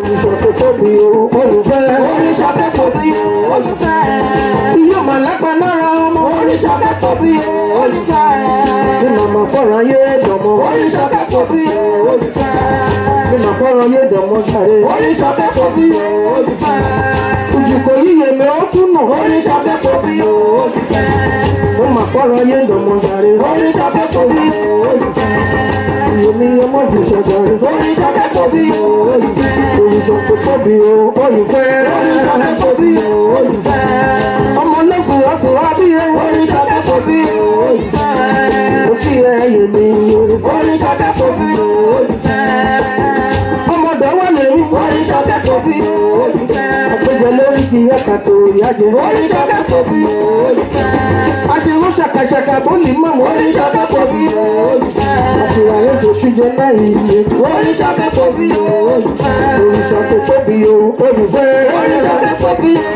Òrìṣà tó tóbi o, olùfẹ́. Òrìṣà tó tóbi o, olùfẹ́. Yóò máa lápá lára ọmọ. Òrìṣà tó tóbi o, olùfẹ́. Ní màmá fọ́ràn yé dọ̀mọ́. Òrìṣà tó tóbi o, olùfẹ́. Ní màmá fọ́ràn yé dọ̀mọ́ sáré. Òrìṣà tó tóbi o, olùfẹ́. Ojúkò yíyẹ mi ó tún nù. Òrìṣà tó tóbi o, olùfẹ́. Mo máa fọ́ràn yé dọ̀mọ́ sáré. Òrìṣà tó tóbi o, olùfẹ́. Èmi ọmọ jù sọ̀gàrí. Òrìṣà tó tóbi o, olùfẹ́. Òrìṣà tó tóbi o, olùfẹ́. Òrìṣà tó tóbi o, olùfẹ́. Ọmọ lẹ́sùn lásùn lábíyẹ. Òrìṣà tó tóbi o, olùfẹ́. Mo kí ẹ yé mi. Òrìṣà tó tóbi o, olùfẹ́. Ọmọdé wáyé mi. Òrìṣà tó tóbi o, olùfẹ́. Àpéjọ lórí kí ẹ̀ka tó yájẹ. Òrìṣà tó tóbi o, olùfẹ́. Aṣèrò ṣàkàṣàkà bó lè mọ̀ mọ́. Òrìṣà tó tóbi o, olùfẹ́. Àṣìwà yẹn tó ṣújẹ náà yìí. Òrìṣà tó tóbi o, olùfẹ́. Òrìṣà tó tóbi o, olùfẹ́. Òrìṣà tó tóbi o,